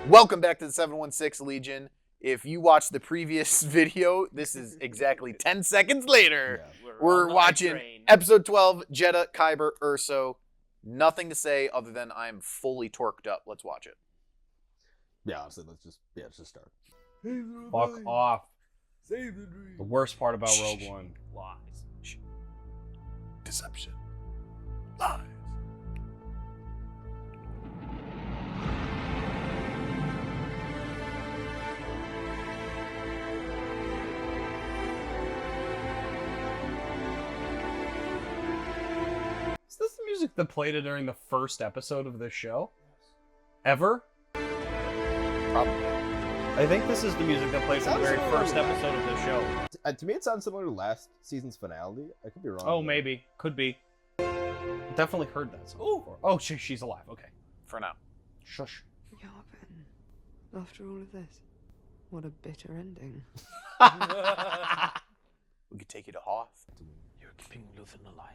Welcome back to the 716 Legion. If you watched the previous video, this is exactly 10 seconds later. Yeah. We're watching episode 12, JEDHA KYBER ERSO. Nothing to say other than I'm fully torqued up. Let's watch it. Yeah, honestly, let's just start. Fuck off. Save the dream. The worst part about Rogue One. Lies. Deception. Lies. Is this the music that played during the first episode of this show? Ever? Probably. I think this is the music that plays in the very first episode of the show. To me, it sounds similar to last season's finale. I could be wrong. Oh, maybe. Could be. Definitely heard that song before. Oh, she's alive. Okay. For now. Shush. Yarpen. After all of this, what a bitter ending. We could take you to Hoth. You're keeping Luthen alive.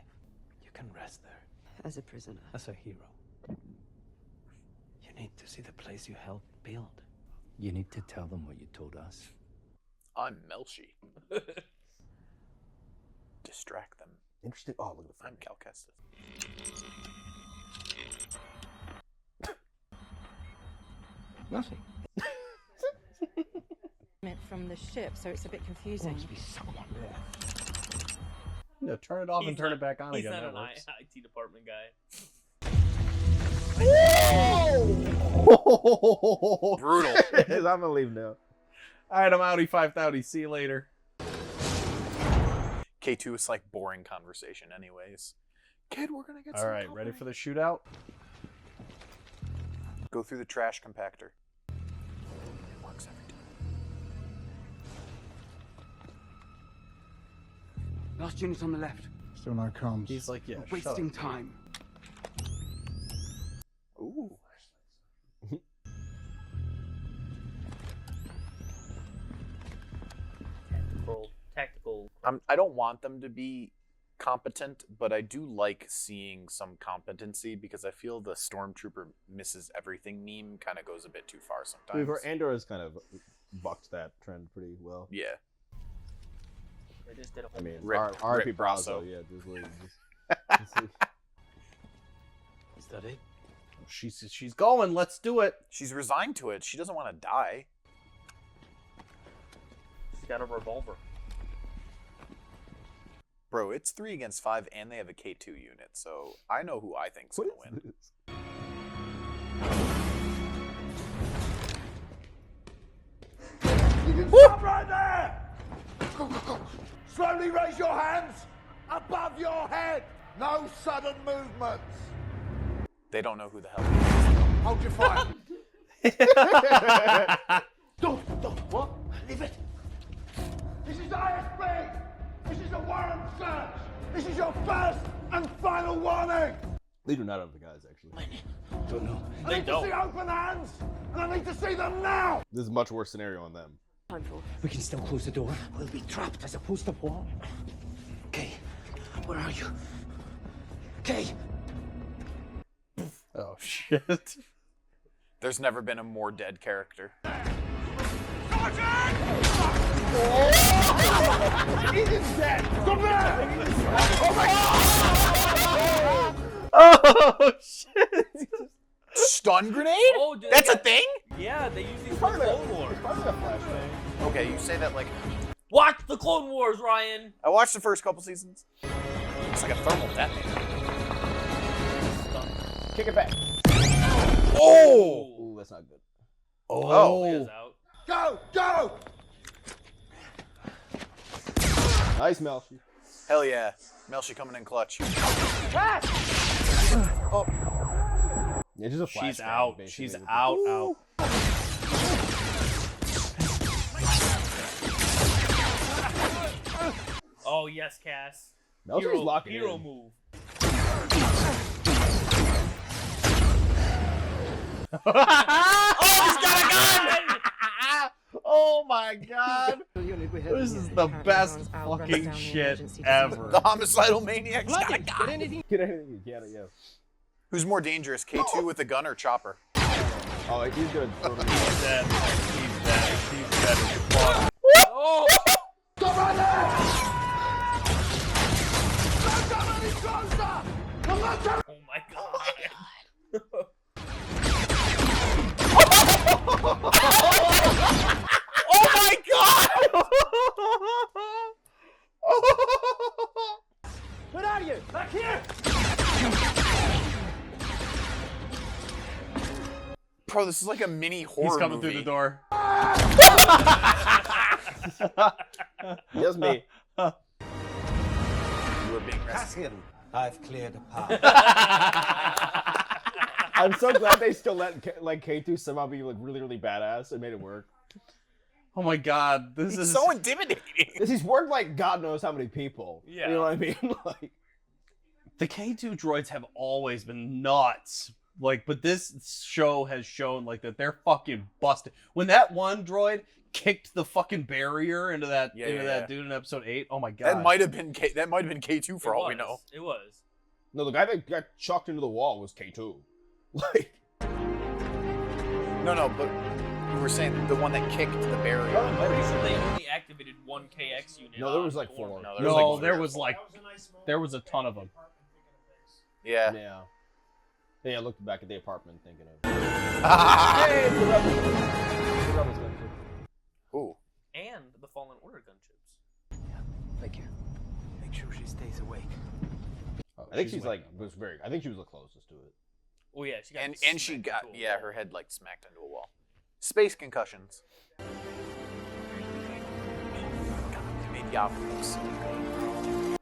You can rest there. As a prisoner. As a hero. You need to see the place you helped build. You need to tell them what you told us. I'm Melshi. Distract them. Interesting. Oh, look at the I'm Cal Kestis. Nothing. From the ship, so it's a bit confusing. Must be someone there. Yeah, turn it off and turn it back on He's again. not That an works. IT department guy. Brutal. I'm gonna leave now. Alright, I'm outie 5,000. See you later. K2 is like boring conversation anyways. Kid, we're gonna get some Alright, company. ready for the shootout? Go through the trash compactor. It works every time. Last unit on the left. Still no comms. He's like, yeah, We're shut wasting up. time. Ooh. Tactical. I don't want them to be competent, but I do like seeing some competency because I feel the Stormtrooper misses everything meme kind of goes a bit too far sometimes. Andor has kind of bucked that trend pretty well. Yeah. They just did a I whole mean, Rip R.I.P. Brasso. Brasso. Yeah, just like, Is that it? She's going. Let's do it. She's resigned to it. She doesn't want to die. She's got a revolver. Bro, it's 3 against 5 and they have a K2 unit, so I know who I think's what going to win. is this? You can stop right there! Go, go, go. Slowly raise your hands above your head. No sudden movements. They don't know who the hell he is. Hold your fire. Don't. What? Leave it. This is ISB. This is a warrant search. This is your first and final warning. They do not have the guys, actually. Don't know. I need to see open hands, and I need to see them now. This is a much worse scenario on them. We can still close the door. We'll be trapped as opposed to what? Kay, where are you? Kay! Oh, shit. There's never been a more dead character. He's dead. Come there. Oh, shit. Stun grenade? Oh, dude, That's a thing? Yeah, they use these for Clone Wars. Probably a flashbang. Okay, you say that like... Watch the Clone Wars, Ryan. I watched the first couple seasons. It's like a thermal detonator. Kick it back. Oh! Ooh, that's not good. Oh. Leah's out. Go. Nice, Melshi. Hell yeah. Melshi coming in clutch. Oh. Yeah, just a flashbang. She's out. basically. She's out. Oh yes, Cass. Melshi's locking hero in. move. Oh, he's got a gun! Oh my god! This is the best fucking shit ever. The homicidal maniac's got a gun. Get anything you can, yes. Who's more dangerous, K2 with a gun or Chopper? Oh, he's good. He's dead. He's dead. He's dead as fuck. Oh! Stop right there! Don't come any closer! Come on, come Oh my god. Oh my god! Where are you? Back here! Bro, this is like a mini horror He's coming movie. through the door. Just me. You were being Pass rescued. him. I've cleared a path. I'm so glad they still let K2 somehow be like really badass and made it work. Oh my god, this He's is so intimidating. Because he's worked like God knows how many people. Yeah. You know what I mean? Like, the K2 droids have always been nuts. Like, but this show has shown like that they're fucking busted. When that one droid kicked the fucking barrier into that that dude in episode 8, oh my god. That might have been K2 for all we know. It was. no, the guy that got chucked into the wall was K2. Like, No, but we were saying the one that kicked the barrier. They only activated one KX unit. no, there on was like Gorn. 4. No, there was a ton of them. Yeah. Yeah. Yeah, I looked back at the apartment thinking of. Ah! Hey, it's the Rebels. It's the Rebels gunship. Ooh. And the Fallen Order gunships. Thank you. Make sure she stays awake. Oh, I think she's like was very. I think she was the closest to it. Oh yeah, she got And she smacked got into a yeah, wall. her head like smacked into a wall. Space concussions. God, they made Yavin look so good.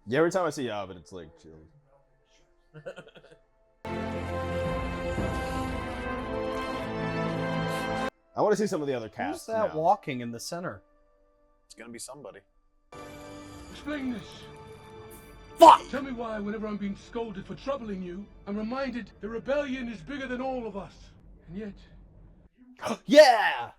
Yeah, every time I see Yavin, it's like chills. I want to see some of the other Who's casts. that now. walking in the center? It's gonna be somebody. Explain this. Fuck! Tell me why, whenever I'm being scolded for troubling you, I'm reminded the rebellion is bigger than all of us. And yet, Yeah!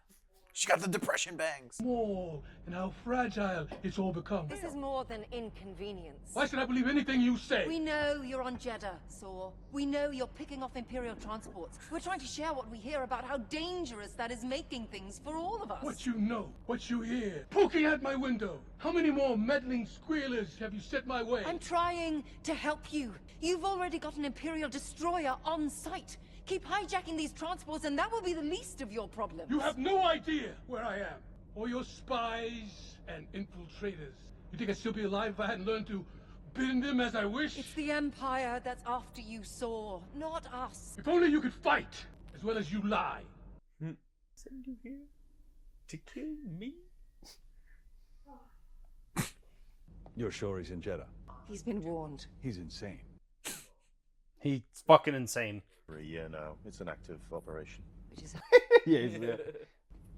She got the depression bangs. small and how fragile it's all become. This is more than inconvenience. Why should I believe anything you say? We know you're on Jeddah, Saw. We know you're picking off Imperial transports. We're trying to share what we hear about how dangerous that is making things for all of us. What you know, what you hear, poking at my window. How many more meddling squealers have you set my way? I'm trying to help you. You've already got an Imperial destroyer on site. Keep hijacking these transports and that will be the least of your problems. You have no idea where I am, or your spies and infiltrators. You think I'd still be alive if I hadn't learned to bend them as I wish? It's the Empire that's after you, Saw, not us. If only you could fight, as well as you lie. Send you here to kill me? You're sure he's in Jeddah? He's been warned. He's insane. He's fucking insane. For a year now. It's an active operation. Which is Yeah, he's there.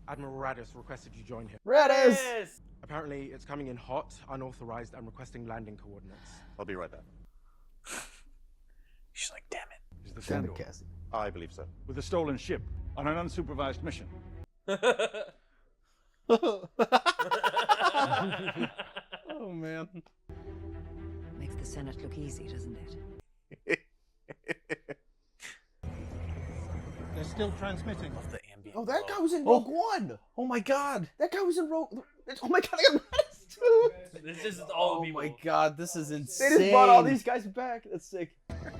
Admiral Radis requested you join him. Radis! Yes! Apparently, it's coming in hot, unauthorized, and requesting landing coordinates. I'll be right back. She's like, damn it. Is the Damn it, Sandor? Cassie. I believe so. With a stolen ship on an unsupervised mission. Oh man. makes the Senate look easy, doesn't it? They're still transmitting. Love the ambient. Oh, that glow. guy was in Rogue One. Oh my god. That guy was in Rogue. Oh my god, I got Radis too. This is all Oh the people. my god, this is They insane. just brought all these guys back. That's sick.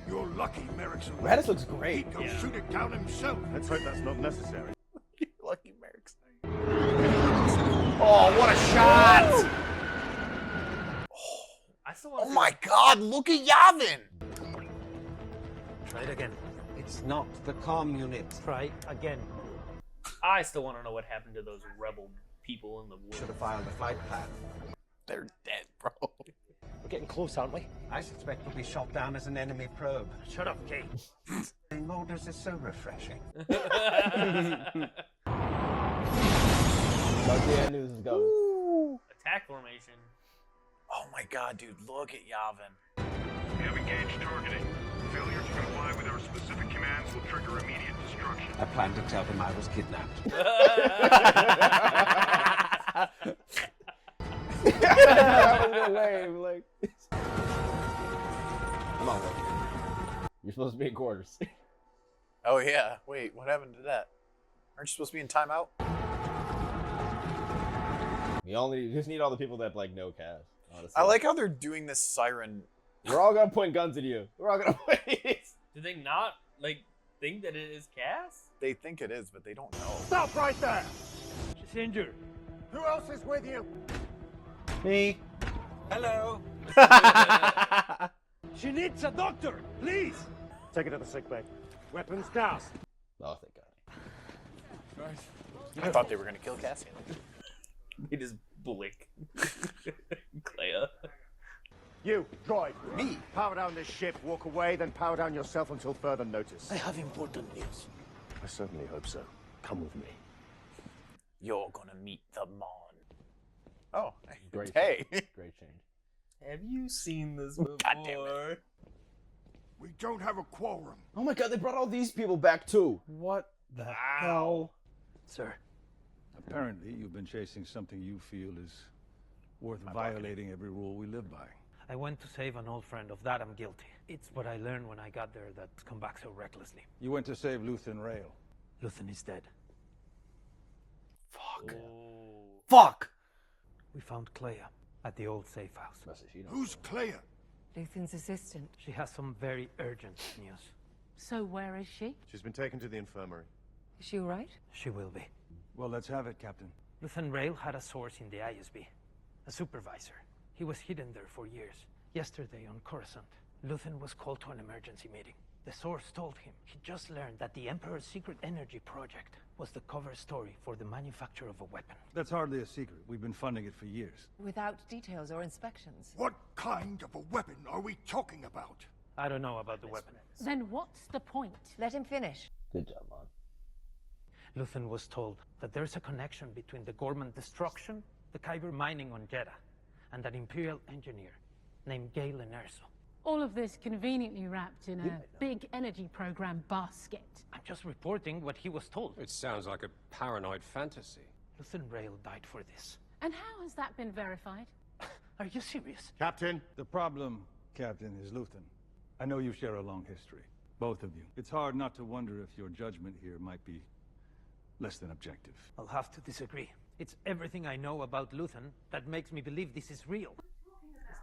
You're lucky Merrick's alive. Radis looks great. He'd go shoot it down himself. Let's hope that's not necessary. Lucky Merrick's. Oh, what a shot! I still want Oh my god, look at Yavin! Try it again. It's not the comm unit. Try again. I still want to know what happened to those rebel people in the woods. Should have filed a flight plan. They're dead, bro. We're getting close, aren't we? I suspect we'll be shot down as an enemy probe. Shut up, Kate. Seeing orders is so refreshing. Yeah, news is going. Attack formation. Oh my god, dude, look at Yavin. We have engaged targeting. Failure to comply with our specific commands will trigger immediate destruction. I planned to tell them I was kidnapped. That was lame. Like, I'm on. You're supposed to be in quarters. Oh yeah. Wait, what happened to that? Aren't you supposed to be in timeout? You just need all the people that like know Cass. Honestly. I like how they're doing this siren. We're all gonna point guns at you. We're all gonna point. Do they not like think that it is Cass? They think it is, but they don't know. Stop right there! She's injured. Who else is with you? Me. Hello. She needs a doctor, please! Take her to the sick bay. Weapons cast. Oh, thank God. I thought they were gonna kill Cassian. They just blink. Clea. You, droid. Me. Power down this ship, walk away, then power down yourself until further notice. I have important news. I certainly hope so. Come with me. You're gonna meet the Mon. Oh, Great. hey. Great change. Have you seen this before? God damn it. We don't have a quorum. Oh my God, they brought all these people back too. What the hell? Sir. Apparently, you've been chasing something you feel is worth violating every rule we live by. I went to save an old friend. Of that, I'm guilty. It's what I learned when I got there that's come back so recklessly. You went to save Luthen Rail. Luthen is dead. Fuck. Oh. Fuck. We found Clea at the old safe house. Who's Clea? Luthen's assistant. She has some very urgent news. So where is she? She's been taken to the infirmary. Is she all right? She will be. Well, let's have it, Captain. Luthen Rail had a source in the ISB, a supervisor. He was hidden there for years. Yesterday on Coruscant, Luthen was called to an emergency meeting. The source told him he just learned that the Emperor's secret energy project was the cover story for the manufacture of a weapon. That's hardly a secret. We've been funding it for years. Without details or inspections. What kind of a weapon are we talking about? I don't know about the weapon. Then what's the point? Let him finish. Good job, Mon. Luthen was told that there's a connection between the Gorman destruction, the Kyber mining on JEDHA, and an Imperial engineer named Galen Erso. All of this conveniently wrapped in a big energy program basket. I'm just reporting what he was told. It sounds like a paranoid fantasy. Luthen Rail died for this. And how has that been verified? Are you serious? Captain? The problem, Captain, is Luthen. I know you share a long history, both of you. It's hard not to wonder if your judgment here might be less than objective. I'll have to disagree. It's everything I know about Luthen that makes me believe this is real.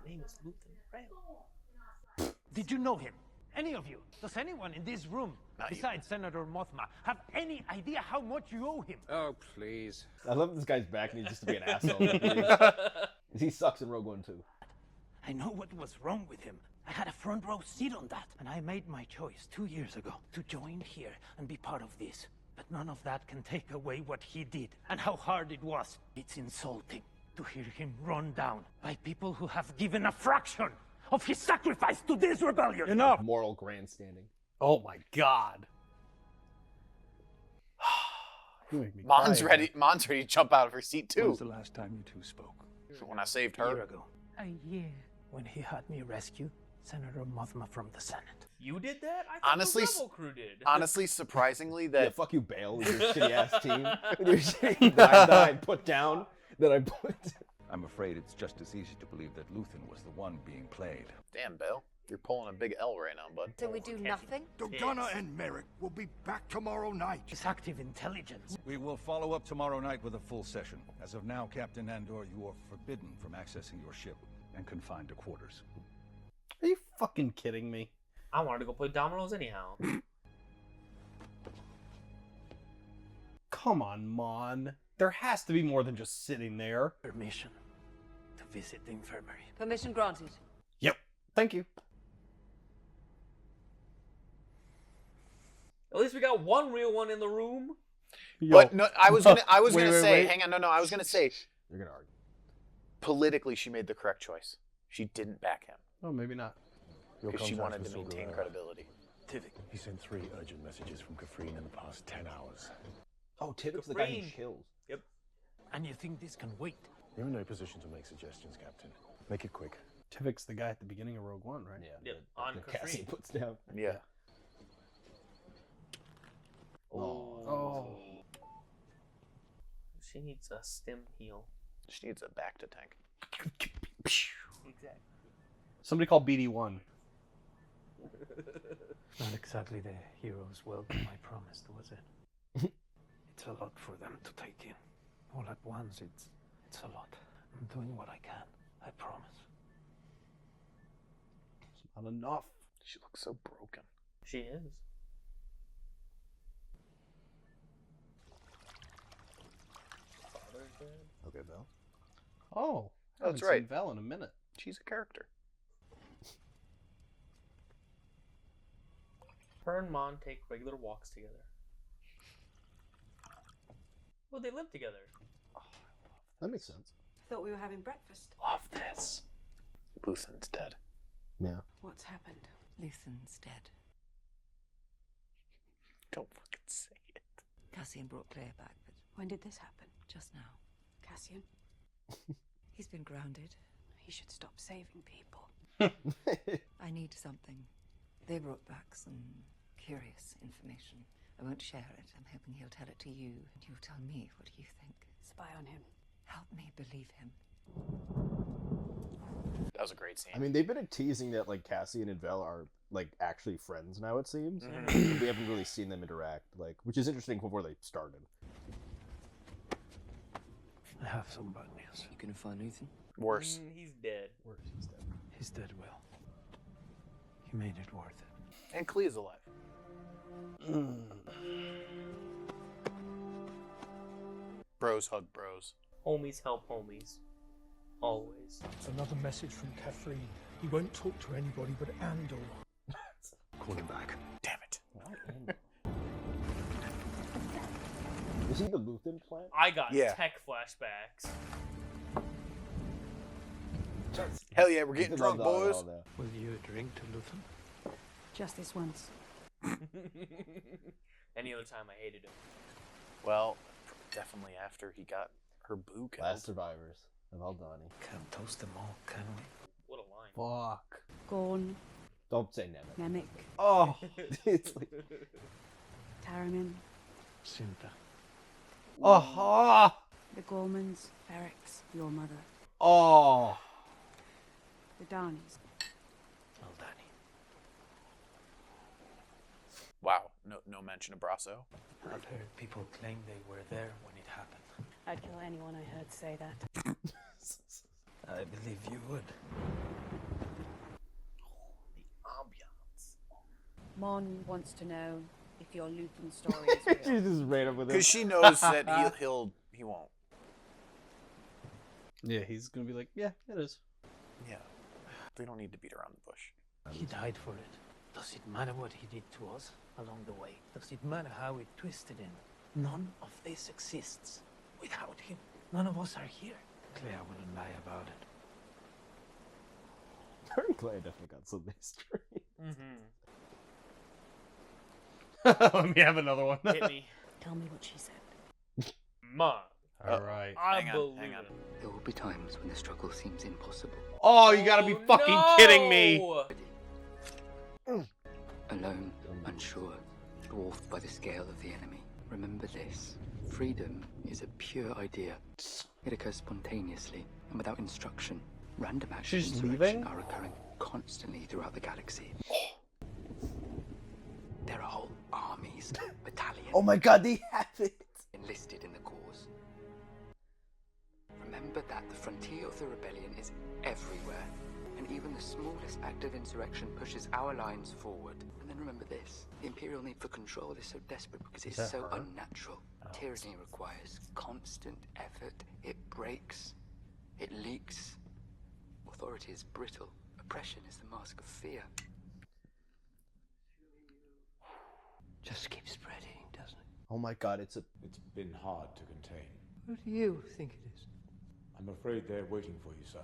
His name is Luthen Rail. Did you know him? Any of you? Does anyone in this room, besides Senator Mothma, have any idea how much you owe him? Oh, please. I love this guy's back and he's just to be an asshole. He sucks in Rogue One too. I know what was wrong with him. I had a front row seat on that. And I made my choice 2 years ago to join here and be part of this. But none of that can take away what he did and how hard it was. It's insulting to hear him run down by people who have given a fraction of his sacrifice to this rebellion. Enough! Moral grandstanding. Oh my God. You make me Mon's cry. ready. Mon's ready to jump out of her seat When too. was the last time you two spoke? When I saved A year her. ago, A year. when he had me rescue Senator Mothma from the Senate. You did that? I thought Honestly, the Rebel crew did. Honestly, surprisingly, Yeah, that fuck you, Bale, with your shitty ass team. With your shitty that I put down. That I put. I'm afraid it's just as easy to believe that Luthen was the one being played. damn Bill, you're pulling a big L right now, bud. So we do nothing? Dodonna and Merrick will be back tomorrow night. It's active intelligence. We will follow up tomorrow night with a full session. As of now, Captain Andor, you are forbidden from accessing your ship and confined to quarters. Are you fucking kidding me? I wanted to go play dominoes anyhow. Come on, Mon. There has to be more than just sitting there. Permission to visit the infirmary. Permission granted. Yep. Thank you. At least we got one real one in the room. But no, I was gonna Wait, say, wait. hang on, no, I was gonna say, You're gonna argue. politically, she made the correct choice. She didn't back him Oh, maybe not. because she wanted to maintain credibility. Tivik. He sent 3 urgent messages from Kafrine in the past 10 hours. Oh, Tivik's the guy who Green. chills. Yep. And you think this can wait? You're in no position to make suggestions, Captain. Make it quick. Tivik's the guy at the beginning of Rogue One, right? Yeah. Yep. On The Cassie Kafrine. puts down. Yeah. Oh. She needs a stem heal. She needs a back to tank. Exactly. Somebody call BD1. Not exactly the hero's welcome I promised, was it? It's a lot for them to take in. All at once, it's a lot. I'm doing what I can, I promise. It's not enough. She looks so broken. She is. Father's dead. Okay, Val. Oh, I that's haven't right. seen Val in a minute. She's a character. Her and Mon take regular walks together. Well, they live together. That makes sense. Thought we were having breakfast. Love this. Luthen's dead. Yeah. What's happened? Luthen's dead. Don't fucking say it. Cassian brought Claire back, but When did this happen? just now. Cassian? He's been grounded. He should stop saving people. I need something. They brought back some curious information. I won't share it. I'm hoping he'll tell it to you, and you'll tell me what you think. Spy on him. Help me believe him. That was a great scene. I mean, they've been teasing that like Cassian and Vel are like actually friends now. It seems we haven't really seen them interact, like, which is interesting before they started. I have some bad news. You gonna find Luthen? Worse. He's dead. Worse, he's dead. He's dead, Will. He made it worth it. And Clee's alive. Bros hug bros. Homies help homies. Always. Another message from Kathleen. He won't talk to anybody but Andor. Call him back. Damn it. Is he the Luthen plant? I got Yeah. tech flashbacks. Hell yeah, we're getting drunk, boys. Will you drink to Luthen? Just this once. Any other time I hated him. Well, definitely after he got her boo killed. Last survivors of Aldani. Can't toast them all, can we? What a line. Fuck. Gorn, Don't say Nemec. Nemec, Oh, it's like Taramyn, Cinta. Oh, the Gormans, Ferrex, your mother, oh. the Darnies. Aldani. Wow, no mention of Brasso. I've heard people claim they were there when it happened. I'd kill anyone I heard say that. I believe you would. Ambiance. Mon wants to know if your Luthen story is real. She's just ran up with him. Because she knows that he won't. Yeah, he's gonna be like, yeah, it is. Yeah. They don't need to beat around the bush. He died for it. Does it matter what he did to us along the way? Does it matter how it twisted him? None of this exists without him. None of us are here. Claire wouldn't lie about it. Her and Claire definitely got some history. Let me have another one. Hit me. Tell me what she said. Ma. All right. I Hang believe on. it. There will be times when the struggle seems impossible. Oh, you gotta be fucking kidding me. Alone, unsure, dwarfed by the scale of the enemy. Remember this. Freedom is a pure idea. It occurs spontaneously and without instruction. Random acts of She's insurrection leaving? are occurring constantly throughout the galaxy. There are whole armies, battalions. Oh my god, they have it! Enlisted in the cause. Remember that the frontier of the rebellion is everywhere, and even the smallest act of insurrection pushes our lines forward. And then remember this, the Imperial need for control is so desperate because it's that so her? unnatural. Tyranny requires constant effort. It breaks. It leaks. Authority is brittle. Oppression is the mask of fear. Just keep spreading, doesn't it? Oh my god, it's been hard to contain. What do you think it is? I'm afraid they're waiting for you, sir.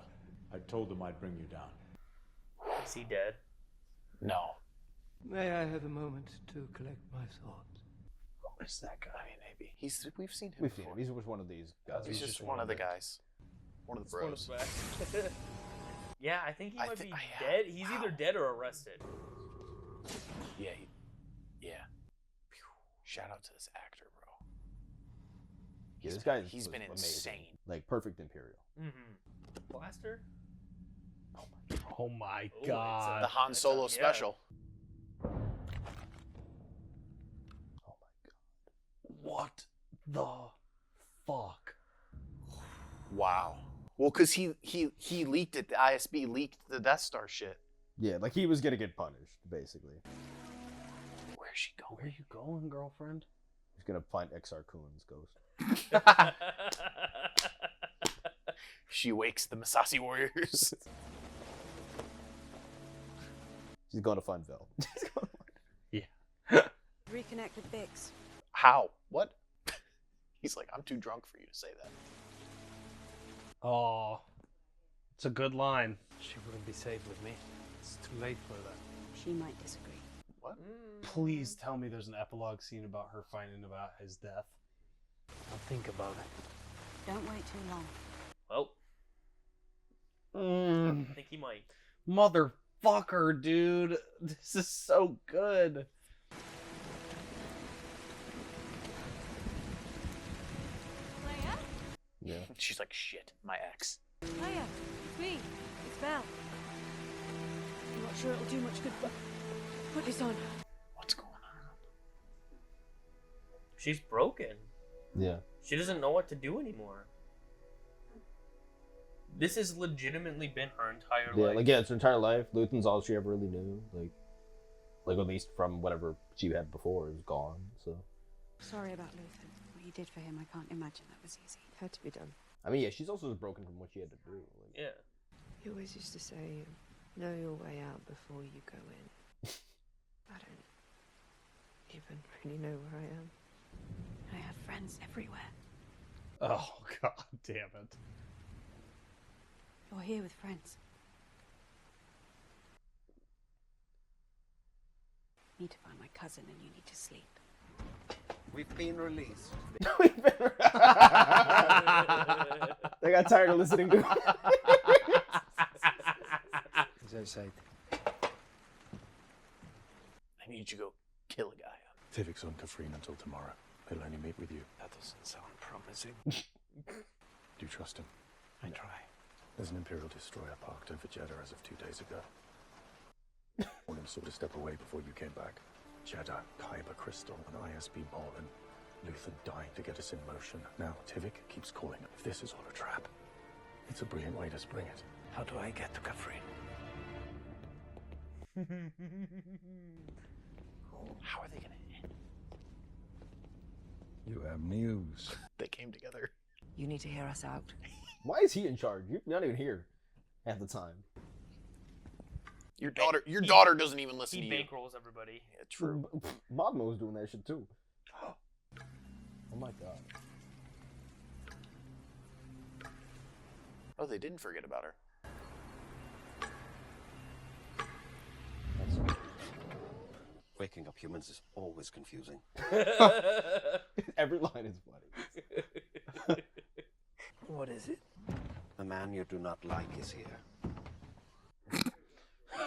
I told them I'd bring you down. Is he dead? No. May I have a moment to collect my thoughts? Where's that guy? Maybe. We've seen him We've seen before. him. He's just one of these guys. He's just one of the guys. One of the bros. Yeah, I think he I might thi- be I- dead. He's either dead or arrested. Yeah. Yeah. Shout out to this actor, bro. Yeah, this guy He's been amazing. insane. Like, perfect Imperial. Blaster? Oh my Ooh, god. The Han Solo special. the fuck? Wow. Well, because he leaked it. The ISB leaked the Death Star shit. Yeah, like he was gonna get punished, basically. Where's she going? Where are you going, girlfriend? He's gonna find XR Coon's ghost. She wakes the Massassi warriors. She's going to find Vel. Yeah. Reconnect with Bix. How? What? He's like, I'm too drunk for you to say that. Oh, it's a good line. She wouldn't be safe with me. It's too late for that. She might disagree. What? Please tell me there's an epilogue scene about her finding about his death. I'll think about it. Don't wait too long. Well, Mm. I think he might. Motherfucker, dude. This is so good. Leia? Yeah. She's like, shit, my ex. Leia, it's me. It's Val. I'm not sure it'll do much good, but put this on. What's going on? She's broken. Yeah. She doesn't know what to do anymore. This has legitimately been her entire Yeah, life. like, yeah, it's her entire life. Luthen's all she ever really knew. Like at least from whatever she had before is gone, so. Sorry about Luther. What you did for him, I can't imagine that was easy. It had to be done. I mean, yeah, she's also broken from what she had to do. Like, Yeah. You always used to say, know your way out before you go in. I don't even really know where I am. I have friends everywhere. Oh, god damn it. You're here with friends. Need to find my cousin and you need to sleep. We've been released. They got tired of listening to As I said, I need you to go kill a guy. Tivik's on Kafrene until tomorrow. He'll only meet with you. that doesn't sound promising. Do you trust him? I try. There's an Imperial destroyer parked over JEDHA as of 2 days ago. Warned him sort of step away before you came back. JEDHA, Kyber crystal, an ISB Marlin. Luthen dying to get us in motion. Now Tivik keeps calling. If this is all a trap, it's a brilliant way to spring it. How do I get to Kafrene? How are they gonna end? You have news. They came together. You need to hear us out. Why is he in charge? You're not even here at the time. Your daughter doesn't even listen He to you. bankrolls everybody. Yeah, true. Magma was doing that shit too. Oh my god. Oh, they didn't forget about her. Waking up humans is always confusing. Every line is funny. What is it? The man you do not like is here.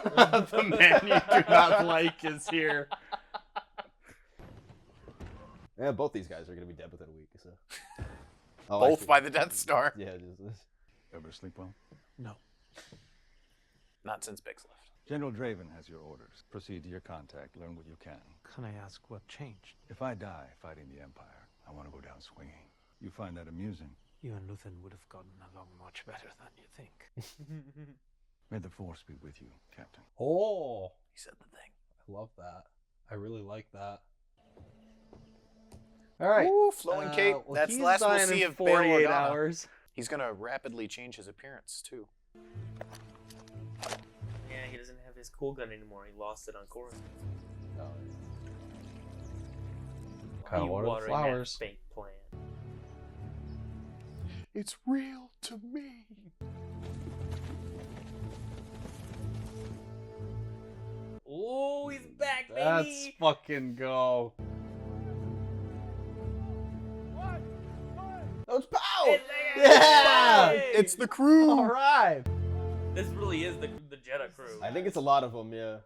The man you do not like is here. Yeah, both these guys are gonna be dead within a week, so. Oh, Both actually, by the Death Star. Yeah, just. Ever sleep well? No. Not since Bix left. General Draven has your orders. Proceed to your contact, learn what you can. Can I ask what changed? If I die fighting the Empire, I want to go down swinging. You find that amusing? You and Luthen would have gotten along much better than you think. May the Force be with you, Captain. Oh, He said the thing. I love that. I really like that. All right. Ooh, flowing cape. Well, That's the he's last we'll dying see in of Bail 48 Organa. hours. He's gonna rapidly change his appearance too. Yeah, he doesn't have his cool gun anymore. He lost it on Coruscant. Kinda You water the watering flowers. That fake plan. It's real to me. Oh, he's back, baby! Let's fucking go. Oh, it's Pow! Yeah! It's the crew. All right. This really is the Jedha crew. I think it's a lot of them, yeah.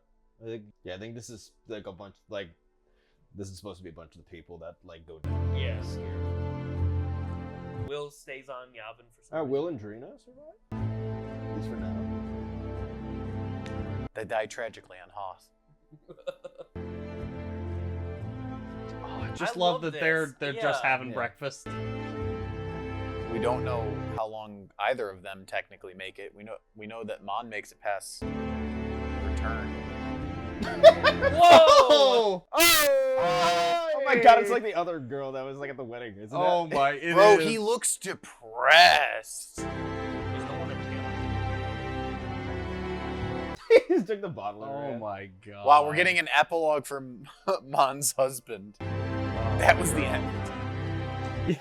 I think this is like a bunch, like, this is supposed to be a bunch of the people that, like, go down. Yes. Will stays on Yavin for some reason. Will and Drina survive? At least for now. They died tragically on Hoth. Oh, just I love love that they're this. just Yeah. having breakfast. We don't know how long either of them technically make it. We know that Mon makes it past return. Whoa! Oh my god, it's like the other girl that was like at the wedding, isn't it? Oh my, it Bro, is. he looks depressed. There's no one in jail. He just took the bottle. Oh my god. Wow, we're getting an epilogue from Mon's husband. That was the end.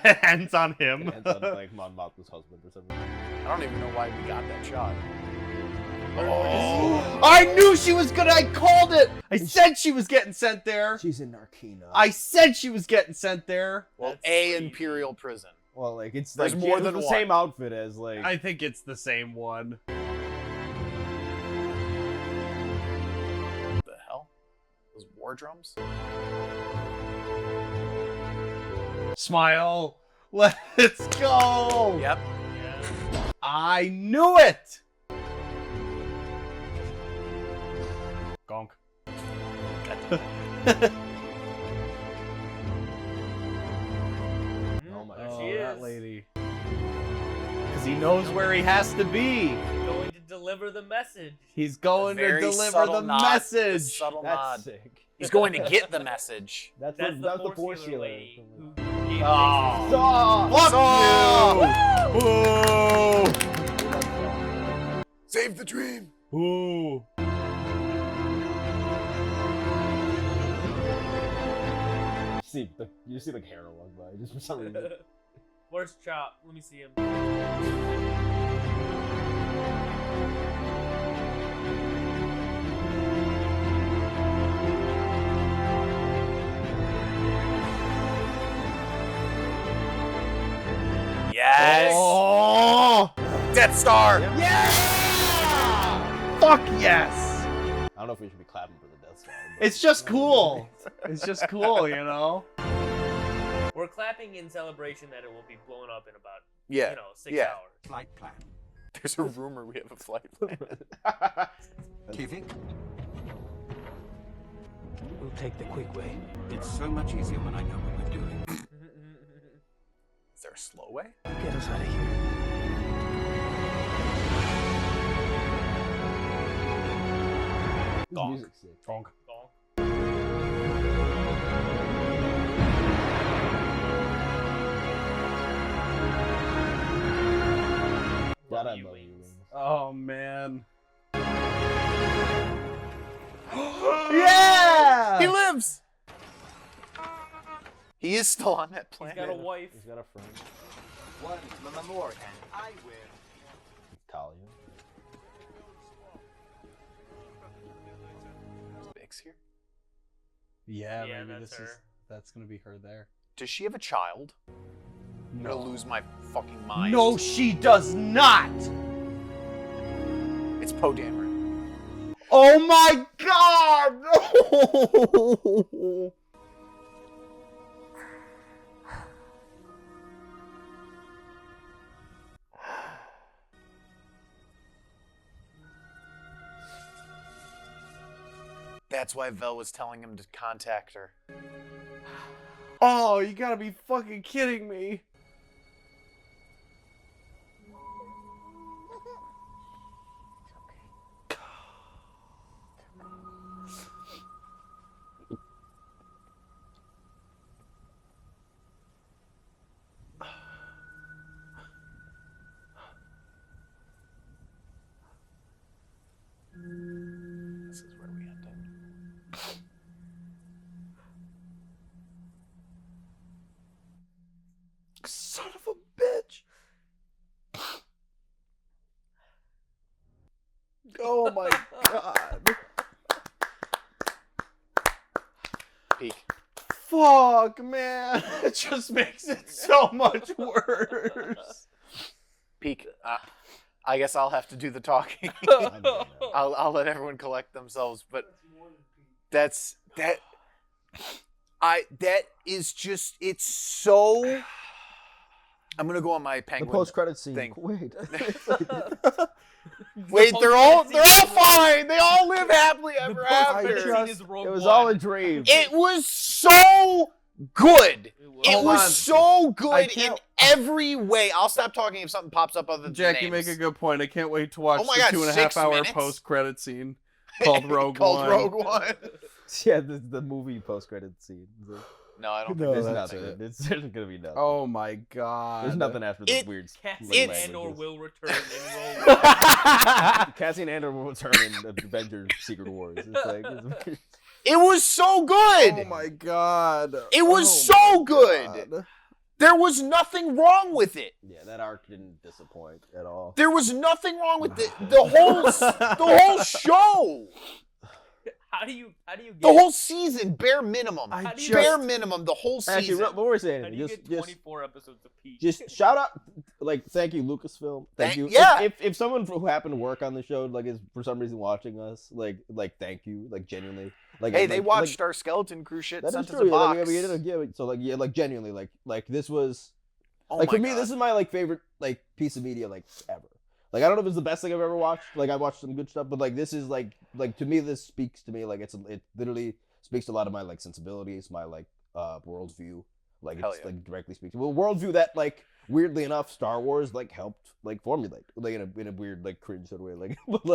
Yeah, ends on him. It ends on like Mon Mothma's husband or something. I don't even know why we got that shot. Oh. I knew she was gonna. I called it. I said she was getting sent there. She's in Narkina. I said she was getting sent there. Well, Imperial prison. Well, like it's There's like more she has than the one. same outfit as like. I think it's the same one. What the hell? Those war drums? Smile. Let's go. Yep. I knew it. Gonk. Oh my There god. she that is. lady. Because he knows where he has to be. Going to deliver the message. He's going to Very deliver subtle the nod. message. Subtle That's nod. sick. He's going to get the message. That's That's the the force healer healer. lady who gave Oh. Fuck you! Boo! Save the dream. Boo! You see like hair along by just for some reason. Where's Chop? Let me see him. Yes. Oh! Death Star. Yeah! Fuck yes! I don't know if we should be clapping for the Death Star. But... It's just cool. It's just cool, you know? We're clapping in celebration that it will be blown up in about, Yeah. 6 Yeah. hours. Flight plan. There's a rumor we have a flight plan. Kivik, We'll take the quick way. it's so much easier when I know what we're doing. Is there a slow way? Get us out of here. This music's sick. Gonk. God, I you love wings. you, Wings. Oh, man. Yeah! He lives. He is still on that He's planet. got a wife. He's got a friend. One more, and I win. Talia. Big's here. Yeah, Yeah, maybe that's her. that's gonna be her there. Does she have a child? I'm gonna lose my fucking mind. No, she does not! It's Poe Dameron. Oh my god! No! That's why Vel was telling him to contact her. Oh, you gotta be fucking kidding me. This is where we ended. Son of a bitch. Oh my god. Peek. Fuck, man. It just makes it so much worse. Peek. I guess I'll have to do the talking. I'll let everyone collect themselves, but that is just, it's so. I'm gonna go on my penguin. The post-credit scene. thing. Wait. Wait, they're all fine. They all live happily ever after. It was all a dream. It was so good. It Hold was on. so good in can't- every way. I'll stop talking if something pops up other than Jack, you names. make a good point. I can't wait to watch Oh my the God, 2.5 6 hour minutes? post-credit scene called Rogue Called One. Rogue One. Yeah, the movie post-credit scene. No, I don't No, think there's that's nothing. it. There's gonna be nothing. Oh my god. There's nothing after the weird. Cassian like, Andor languages. will return in Rogue One. Cassian Andor will return in Avengers: Secret Wars. It's like It was so good. Oh my god. It was so good. There was nothing wrong with it. yeah, that arc didn't disappoint at all. There was nothing wrong with the whole show. How do you get The whole season, bare minimum. do Bare minimum, the whole season. Actually, before we say how do anything, you just get 24 episodes apiece? just shout out, like, thank you, Lucasfilm. Thank you. Yeah. If someone who happened to work on the show, like, is for some reason watching us, like, thank you, like, genuinely. Like, Hey, like, they watched our skeleton crew shit. That Sent is us true. a box. So like, yeah, like genuinely, like this was, Oh like my for me, God. this is my like favorite like piece of media like ever. Like I don't know if it's the best thing I've ever watched. Like I watched some good stuff, but like this is like to me this speaks to me like it literally speaks to a lot of my like sensibilities, my like worldview. Like Hell it's yeah. like directly speaks to worldview that like weirdly enough Star Wars like helped like formulate like in a weird like cringe sort of way like but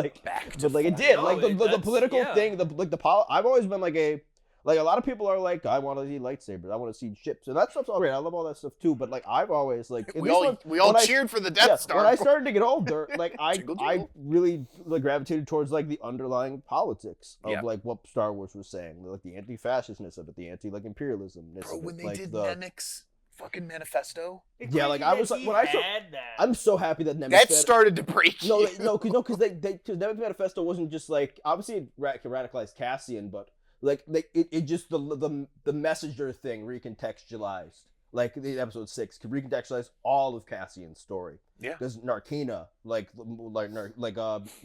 like it did No, like the that's- political yeah. thing I've always been like a lot of people are like, I want to see lightsabers, I want to see ships, and that stuff's all right. I love all that stuff too. But like, I've always like We all cheered for the Death Star. When I started to get older, like Jingle, I jingle. really like gravitated towards like the underlying politics of Yeah. like what Star Wars was saying, like the anti-fascistness of it, the anti like imperialismness. Bro, of when it, they like, did the, Nemec's fucking manifesto, yeah, like I was like when I saw, had that. I'm so happy that Nemec that said- started to break. No, you. because Nemec's manifesto wasn't just like obviously it radicalized Cassian, but like it just the messenger thing recontextualized like the episode 6 could recontextualize all of Cassian's story. Yeah. Because Narkina,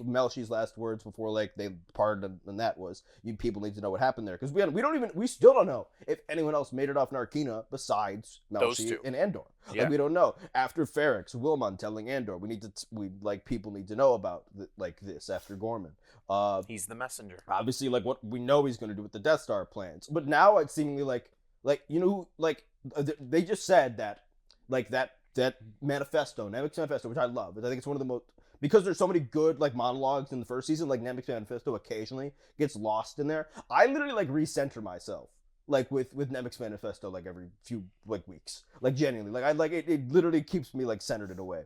Melshi's last words before like they parted, and that was you people need to know what happened there because we still don't know if anyone else made it off Narkina besides Those Melshi two. and Andor. Yeah. Like we don't know. After Ferrex, Wilmon telling Andor, people need to know about this after Gorman. He's the messenger. Obviously, like what we know he's going to do with the Death Star plans, but now it's seemingly they just said that that manifesto, Nemec's manifesto, which I love. I think it's one of the most because there's so many good like monologues in the first season. Like Nemec's manifesto occasionally gets lost in there. I literally like recenter myself like with Nemec's manifesto like every few like weeks, like genuinely. Like I like it literally keeps me like centered in a way.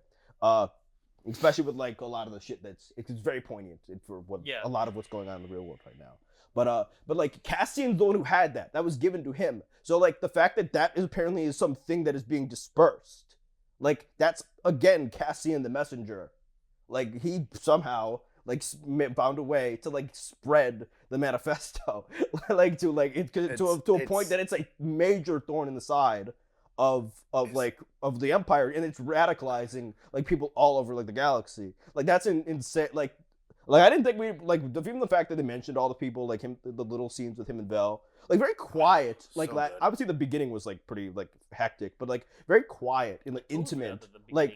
Especially with like a lot of the shit it's very poignant for what a lot of what's going on in the real world right now. But like Cassian's the one who had that was given to him. So like the fact that is apparently is something that is being dispersed, like that's again Cassian the messenger, like he somehow like found a way to like spread the manifesto, like to like to a point that it's a major thorn in the side of the Empire, and it's radicalizing like people all over like the galaxy. Like that's insane. Like I didn't think we like even the fact that they mentioned all the people like him, the little scenes with him and Vel, like very quiet. Like obviously the beginning was like pretty like hectic, but like very quiet and like intimate. Like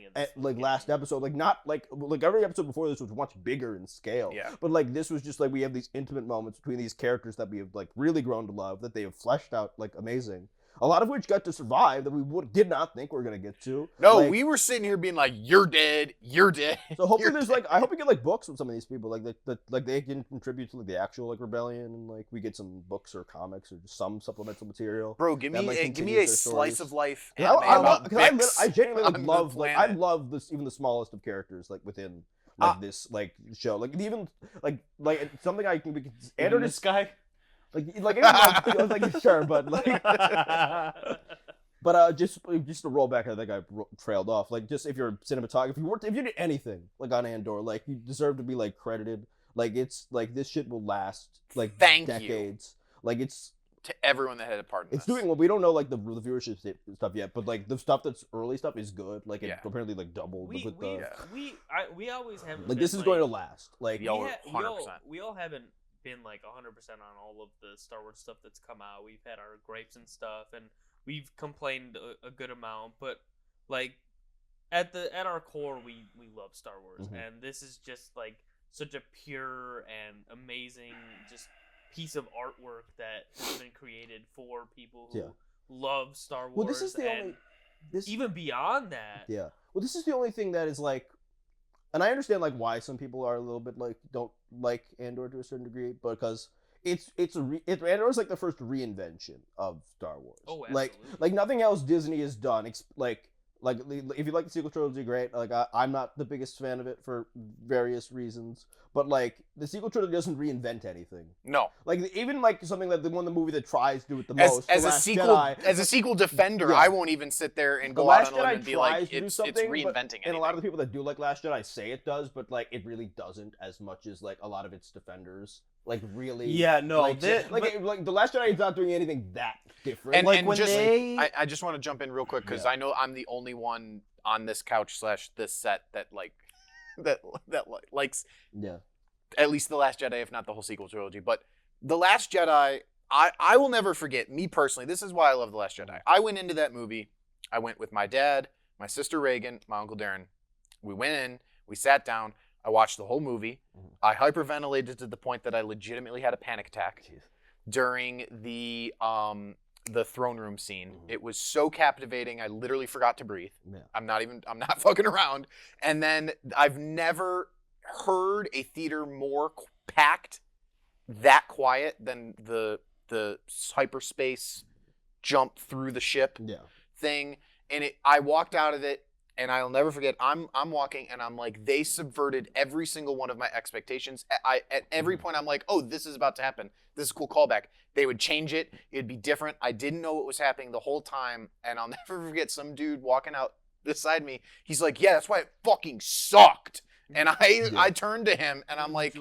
last episode, like not like every episode before this was much bigger in scale. Yeah. But like this was just like we have these intimate moments between these characters that we have like really grown to love, that they have fleshed out like amazing. A lot of which got to survive that we did not think we were gonna get to. No, like, we were sitting here being like, "You're dead. You're dead." So hopefully you're there's dead. like I hope we get like books with some of these people, like they can contribute to like the actual like rebellion, and like we get some books or comics or just some supplemental material. Bro, give me that, like, a continues their slice stories. of life. 'Cause Anime. I want I genuinely like, on the love like I planet. love this even the smallest of characters like within like this like show, like even like something I can we can Andor this guy. like even, like I was like sure, but like. But just to roll back, I think I trailed off. Like, just if you're a cinematographer, if you did anything like on Andor, like you deserve to be like credited. Like it's like this shit will last like Thank decades. Like it's to everyone that had a part in it's this. doing well. We don't know like the viewership stuff yet, but like the stuff that's early stuff is good. Like it Yeah. apparently like doubled We with the we always haven't like been, this is going to last. Like we, Y'all ha- are we all 100%. we all haven't been like 100% on all of the Star Wars stuff that's come out. We've had our gripes and stuff, and we've complained a good amount, but like at our core we love Star Wars, Mhm. and this is just like such a pure and amazing just piece of artwork that has been created for people who Yeah. love Star Wars. Well, this is the and only. This even beyond that. Yeah. Well, this is the only thing that is like, and I understand like why some people are a little bit like don't like Andor to a certain degree, because Andor is like the first reinvention of Star Wars. Oh, absolutely. Like nothing else Disney has done. Like if you like the sequel trilogy, great. Like I'm not the biggest fan of it for various reasons, but like the sequel trilogy doesn't reinvent anything. No. Like even like something that the movie that tries to do it the most. As The a Last sequel, Jedi, as a sequel defender, Yeah. I won't even sit there and The go out Last on a limb Jedi and be tries like, to do it's something, reinventing but, anything. and a lot of the people that do like Last Jedi say it does, but like it really doesn't as much as like a lot of its defenders like really. Yeah, no, like, like the Last Jedi is not doing anything that different. And, Like, and when just, they- I just want to jump in real quick because Yeah. I know I'm the only one on this couch / this set that like that likes Yeah. at least The Last Jedi, if not the whole sequel trilogy. But The Last Jedi, I will never forget, me personally, this is why I love The Last Jedi. I went into that movie, I went with my dad, my sister Reagan, my uncle Darren. We went in, we sat down, I watched the whole movie. I hyperventilated to the point that I legitimately had a panic attack during the throne room scene. It was so captivating, I literally forgot to breathe. Yeah. I'm not fucking around. And then I've never heard a theater more packed, that quiet than the hyperspace jump through the ship thing. And I walked out of it, and I'll never forget. I'm walking, and I'm like, they subverted every single one of my expectations. At every point, I'm like, oh, this is about to happen. This is a cool callback. They would change it. It'd be different. I didn't know what was happening the whole time, and I'll never forget some dude walking out beside me. He's like, yeah, that's why it fucking sucked. And I turned to him, and I'm like,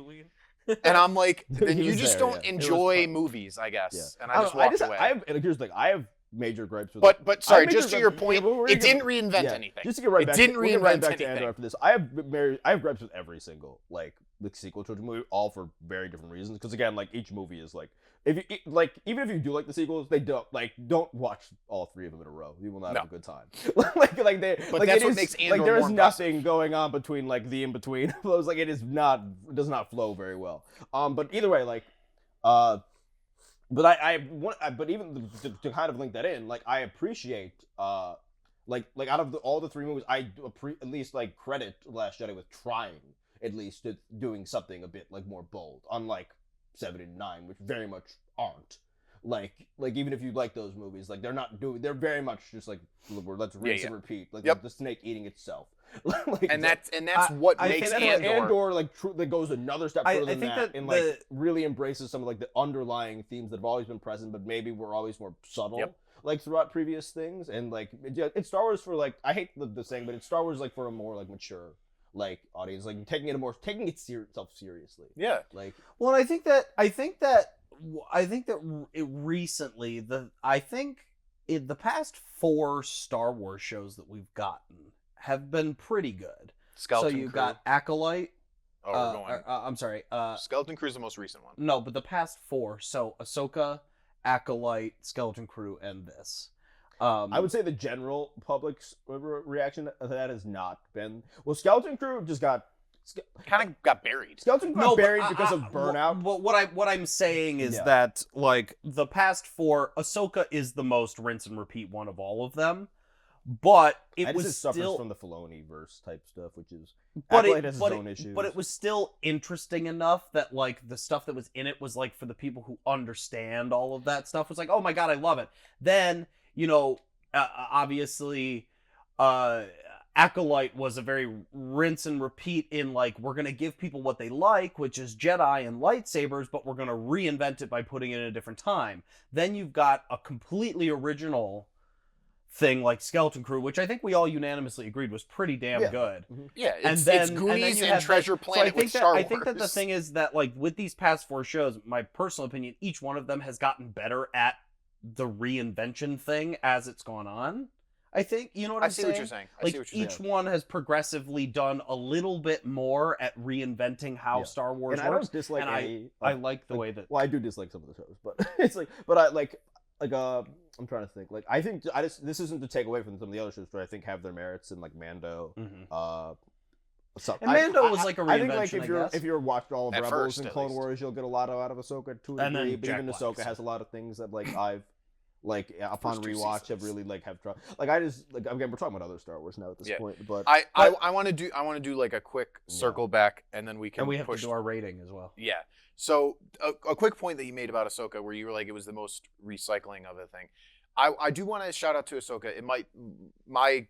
then He you was just there, don't yeah. It was enjoy fun. movies, I guess. Yeah. And I just walked away. Here's the thing. I have major gripes with But I sorry, have just major to your gripes- point, we're it gonna- didn't reinvent yeah, anything. Just to get right It back, didn't we'll get right reinvent back to anything. Andor after this. I have gripes with every single like sequel trilogy movie, all for very different reasons. Because again, like each movie is like, if you like, even if you do like the sequels, they don't watch all three of them in a row. You will not have a good time. like they, But like that's it what is, makes Andor like there is more nothing going on between like the in between flows. Like it does not flow very well. But either way, like, but but even to kind of link that in, like I appreciate like out of all the three movies, I do at least like credit Last Jedi with trying at least to doing something a bit like more bold, unlike 7 and 9, which very much aren't. Like even if you like those movies, like they're very much just like let's rinse and repeat, like the snake eating itself. Like, and that's what I makes think that's Andor. Andor like that goes another step further than think that, that and like really embraces some of like the underlying themes that have always been present, but maybe were always more subtle, like throughout previous things. And like it's Star Wars for like, I hate the saying, but it's Star Wars like for a more like mature like audience, like taking itself seriously. Yeah. Like, well, I think that recently the past 4 Star Wars shows that we've gotten have been pretty good. Skeleton so you Crew. got Acolyte. Oh, we're going. I'm sorry. Skeleton Crew's the most recent one. No, but the past 4. So Ahsoka, Acolyte, Skeleton Crew, and this. I would say the general public's reaction to that has not been, well, Skeleton Crew just got kind of got buried. Skeleton Crew got buried because of burnout. But what I'm saying is that like the past 4, Ahsoka is the most rinse and repeat one of all of them. But it was suffers still from the Filoni verse type stuff, which is but Acolyte has its own issues. But it was still interesting enough that like the stuff that was in it was like for the people who understand all of that stuff was like, oh my god, I love it. Then obviously, Acolyte was a very rinse and repeat in like, we're going to give people what they like, which is Jedi and lightsabers, but we're going to reinvent it by putting it in a different time. Then you've got a completely original thing like Skeleton Crew, which I think we all unanimously agreed was pretty damn good. Yeah, it's Goonies you and have Treasure Planet with Star Wars. I think that the thing is that like with these past 4 shows, my personal opinion, each one of them has gotten better at the reinvention thing as it's gone on. I think, you know what I'm saying? I see what you're saying. Like each one has progressively done a little bit more at reinventing how Star Wars and works. I don't dislike and any. I like the way that. Well, I do dislike some of the shows, but it's like, but I like I'm trying to think. Like, I think this isn't to take away from some of the other shows, but I think have their merits in like Mando. And Mando was like a reinvention, I think like if you're watched all of At Rebels first, and at Clone least. Wars, you'll get a lot out of Ahsoka to a And then degree. But Jack even Black, Ahsoka so. has a lot of things that like I've like upon First two rewatch seasons. have really like have trouble. Like I just like again we're talking about other Star Wars now at this point, but I want to do like a quick circle back, and then we can And we have push to do our rating as well. Yeah. So a quick point that you made about Ahsoka, where you were like it was the most recycling of a thing. I do want to shout out to Ahsoka. It might my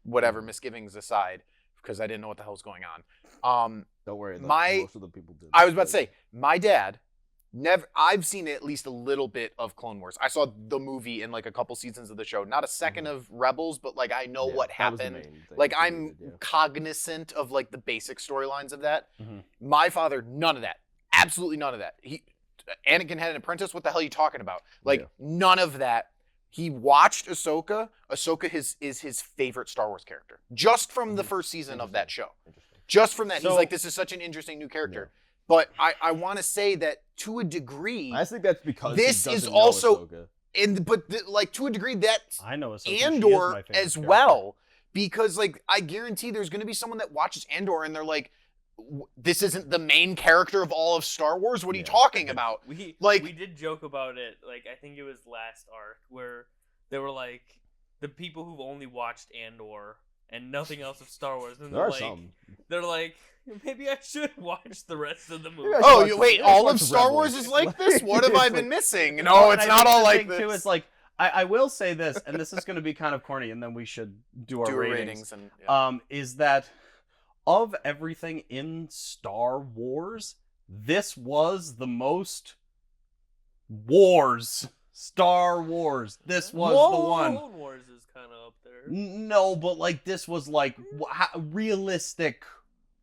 whatever misgivings aside, because I didn't know what the hell's going on. Don't worry, most of the people did. I was about to say my dad. I've seen at least a little bit of Clone Wars. I saw the movie in like a couple seasons of the show. Not a second of Rebels, but like I know what that was the happened. main thing Like that we I'm did, cognizant of like the basic storylines of that. Mhm. My father, none of that. Absolutely none of that. Anakin had an apprentice. What the hell are you talking about? Like none of that. He watched Ahsoka. Ahsoka is his favorite Star Wars character. Just from the first season of that show. Just from that. He's like, this is such an interesting new character. But I want to say that to a degree, I think that's because this he is doesn't know also, Ahsoka. like to a degree, that's I know Ahsoka. She is Andor my favorite as character. well, because like I guarantee there's going to be someone that watches Andor and they're like, this isn't the main character of all of Star Wars. What are you talking about? We Like did joke about it. Like I think it was last arc where they were like the people who've only watched Andor and nothing else of Star Wars. And There are like, some. They're like, maybe I should watch the rest of the movie. Oh, wait, all of Star Wars is like this? What have I been missing? No, it's not all like this. Too, it's like I will say this, and this is going to be kind of corny, and then we should do our ratings. And, is that of everything in Star Wars, this was the most wars. Star Wars. This was the one. Clone Wars is kind of up there. No, but like this was like realistic,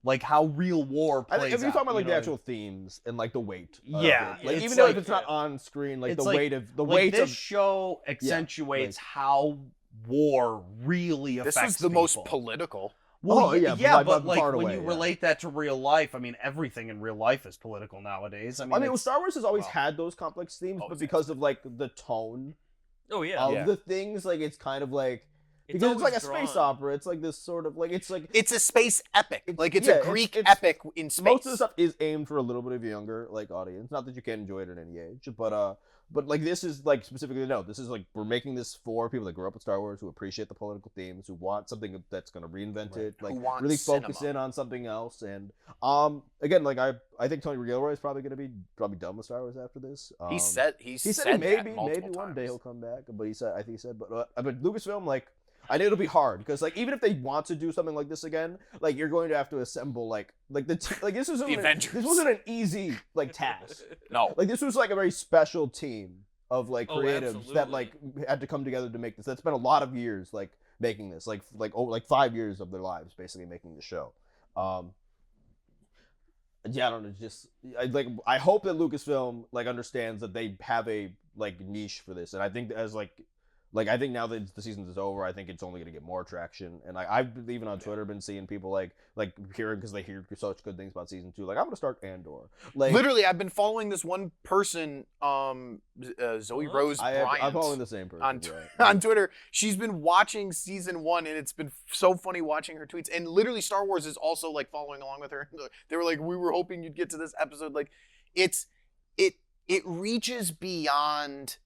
like how real war plays I think if you're out, talking about like you the know? actual themes and like the weight, of Yeah, it. Like it's even though like- it's not on screen, like It's the weight of the like weight this of show accentuates how war really affects. This was the most people. political. Well, Oh, yeah, yeah, by but like far when away, you yeah. relate that to real life, I mean, everything in real life is political nowadays. I mean, well, it's- Star Wars has always had those complex themes, but because of like the tone Oh yeah. of the things, like it's kind of like because it's like a space opera. It's like this sort of like it's a space epic. Like it's yeah, a Greek epic in space. Most of the stuff is aimed for a little bit of a younger like audience. Not that you can't enjoy it at any age, but like this is like specifically this is like we're making this for people that grew up with Star Wars, who appreciate the political themes, who want something that's going to reinvent it, like Who want really focus cinema. in on something else. And again, like I think Tony Gilroy is probably going to be done with Star Wars after this. He said he that maybe multiple one day times. he'll come back, but I think he said, but Lucasfilm, like I know it'll be hard because like even if they want to do something like this again, like you're going to have to assemble like this isn't this wasn't an easy like task. No, Like this was like a very special team of like Oh, creatives that like had to come together to make this. That's been a lot of years like making this, like 5 years of their lives basically making the show. Yeah, I don't know. Just I hope that Lucasfilm like understands that they have a like niche for this, and I think as I think now that the season is over, I think it's only going to get more traction. And I've even on Twitter been seeing people like hearing because they hear such good things about season 2. Like I'm going to start Andor. Like literally, I've been following this one person, Zoe Rose Bryant. I'm following the same person on Twitter. She's been watching season 1, and it's been so funny watching her tweets. And literally, Star Wars is also like following along with her. They were like, "We were hoping you'd get to this episode." Like, it reaches beyond.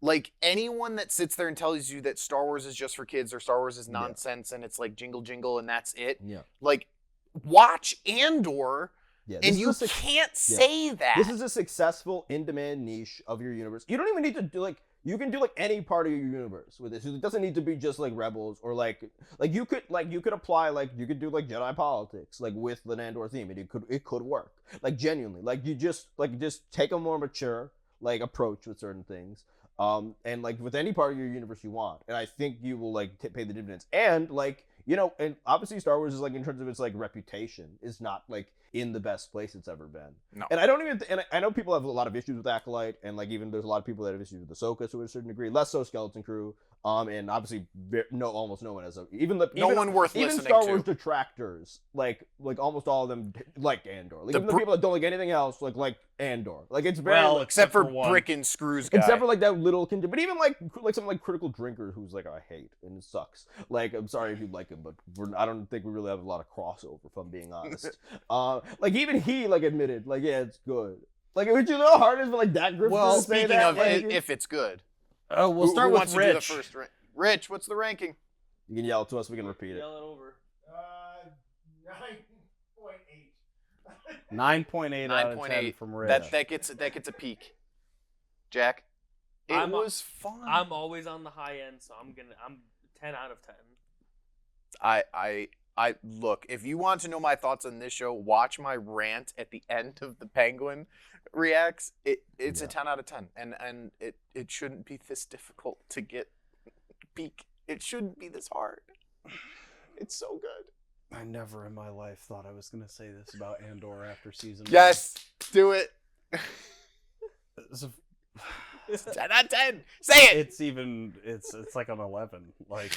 Like anyone that sits there and tells you that Star Wars is just for kids or Star Wars is nonsense and it's like jingle jingle and that's it. Yeah. Like watch Andor this and is you a can't say that. This is a successful in-demand niche of your universe. You don't even need to do you can do like any part of your universe with this. It doesn't need to be just like Rebels or like you could apply you could do like Jedi politics like with the Andor theme and it could work. Like genuinely. Like you just take a more mature like approach with certain things. And like with any part of your universe you want, and I think you will like pay the dividends. And like and obviously Star Wars is like in terms of its like reputation is not like in the best place it's ever been. No. And I don't even and I know people have a lot of issues with Acolyte, and like even there's a lot of people that have issues with Ahsoka to a certain degree. Less so Skeleton Crew. And obviously almost no one has no one worth even listening Star to. Wars detractors like almost all of them like Andor. Like even the br- people that don't like anything else like Andor. Like it's very Well, except for one. Brick and Screws guy. except for like that little but even like something like Critical Drinker who's like I hate and it sucks. Like I'm sorry if you like him, but I don't think we really have a lot of crossover if I'm being honest. Like even he like admitted like yeah it's good. Like would you know how hard it is for like that group well, to say speaking that? of like, if it's good. Oh, we'll start who with wants to do the Rich. first Rich, what's the ranking? You can yell it to us. We can repeat it. Yell it over. 9.8. 9.8 out of 10 from Rich. That gets a peak. Jack, it was fun. I'm always on the high end, so I'm 10 out of 10. I look, if you want to know my thoughts on this show, watch my rant at the end of the Penguin reacts. It's a 10 out of 10, and it shouldn't be this difficult to get peak. It shouldn't be this hard. It's so good. I never in my life thought I was going to say this about Andor after season 1. Yes, do it. It's 10 out of 10. Say it. It's like an 11. Like,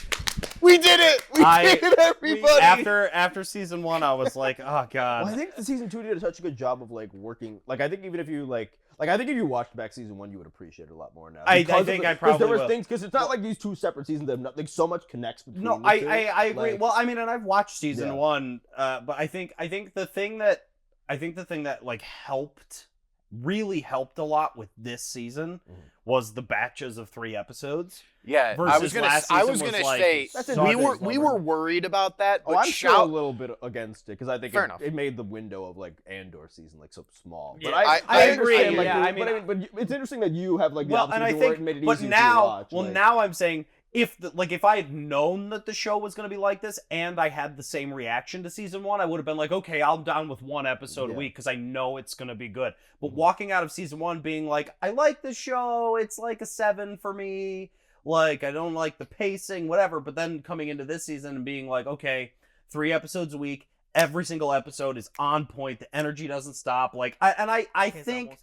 we did it. We did it, everybody. After season 1, I was like, oh god. Well, I think the season 2 did such a good job of like working. Like, I think even if you I think if you watched back season 1, you would appreciate it a lot more now. I think I probably there were will. things because it's not like these two separate seasons that have like so much connects between. No, the two. I agree. Like, Well, I mean, and I've watched season Yeah. 1, but I think the thing that like really helped a lot with this season was the batches of 3 episodes. Yeah, I was gonna say we were worried about that, but I'm still a little bit against it because I think it made the window of like Andor season like so small. Yeah, but I agree. agree. Like, Yeah, but it's interesting that you have like the well, opposite and I where it think, made it but easier now, to watch. well, like, now I'm saying if I had known that the show was going to be like this and I had the same reaction to season 1, I would have been like, okay, I'm down with 1 episode a week because I know it's going to be good. But walking out of season 1 being like, I like the show, it's like a 7 for me. Like, I don't like the pacing, whatever. But then coming into this season and being like, okay, 3 episodes a week, every single episode is on point. The energy doesn't stop. Like, I think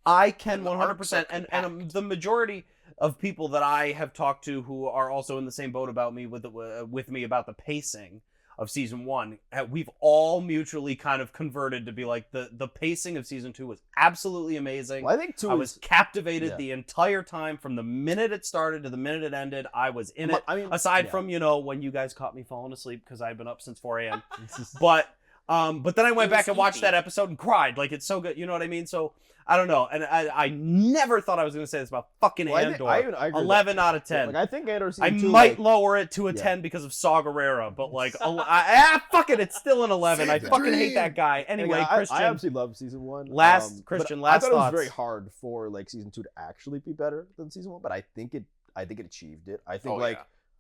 I can 100%. And the majority of people that I have talked to who are also in the same boat about me with me about the pacing of season 1, we've all mutually kind of converted to be like the pacing of season 2 was absolutely amazing. Well, I think 2 I was captivated yeah. the entire time from the minute it started to the minute it ended. I was in it. I mean, aside from when you guys caught me falling asleep because I've been up since 4 a.m. But then I went back and watched that episode and cried. Like, it's so good. You know what I mean? So I don't know. And I never thought I was going to say this about fucking Andor. I agree 11 out of 10. Like, I think Andor I season 2, might like, lower it to a 10 because of Saw Gerrera, but like, fuck it, it's still an 11. I fucking hate that guy. Anyway, Christian. I absolutely love season 1. Christian, but last I thought thoughts. it was very hard for like season 2 to actually be better than season 1, but I think it achieved it. I think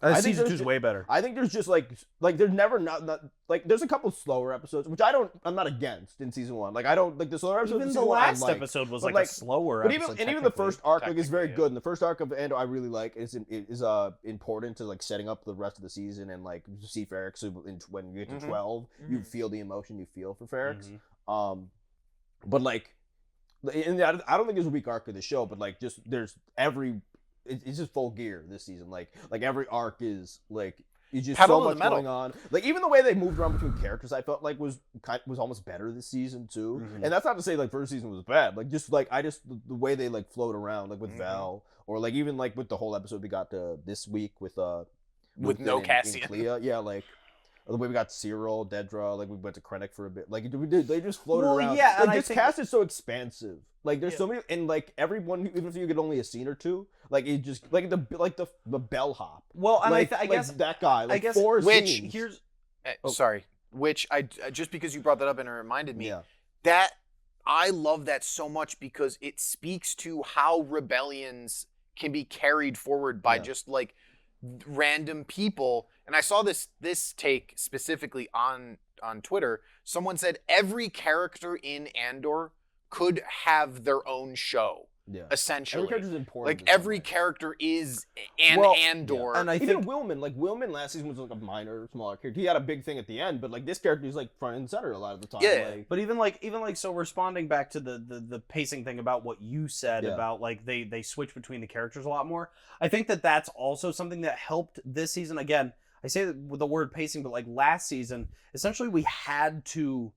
I think season 2 is way better. I think there's just like there's never not like there's a couple slower episodes which I'm not against in season 1. Like I don't like the slower episodes. Even the last episode was like a slower episode. But even the first arc is very good. And the first arc of Andor I really like. It is important to like setting up the rest of the season and like see Ferrex. So when you get to 12, you feel the emotion you feel for Ferrex. But like, and I don't think there's a weak arc of the show, but like just there's it's just full gear this season. Like every arc is like it's just so much going on. Like even the way they moved around between characters, I felt like was almost better this season too. And that's not to say like first season was bad. Like just like the way they like float around like with Val or like even like with the whole episode we got to this week with no Cassian. Clea. Yeah, like. The way we got Cyril, Dedra, like we went to Krennic for a bit. Like they just floated around. Yeah, like this cast is so expansive. Like there's so many, and like everyone, even if you get only a scene or two, like it just like the bellhop. Well, and like, I guess that guy. Like I guess 4 which scenes. here's sorry, which I just because you brought that up and it reminded me that I love that so much because it speaks to how rebellions can be carried forward by just like random people. And I saw this take specifically on Twitter. Someone said every character in Andor could have their own show. Yeah. Essentially. Every character's important. Like every character is Andor. And I think Willman last season was like a minor, smaller character. He had a big thing at the end, but like this character is like front and center a lot of the time. Yeah. Like, but even like so responding back to the pacing thing about what you said about like they switch between the characters a lot more. I think that's also something that helped this season. Again, I say that with the word pacing, but like last season, essentially we had to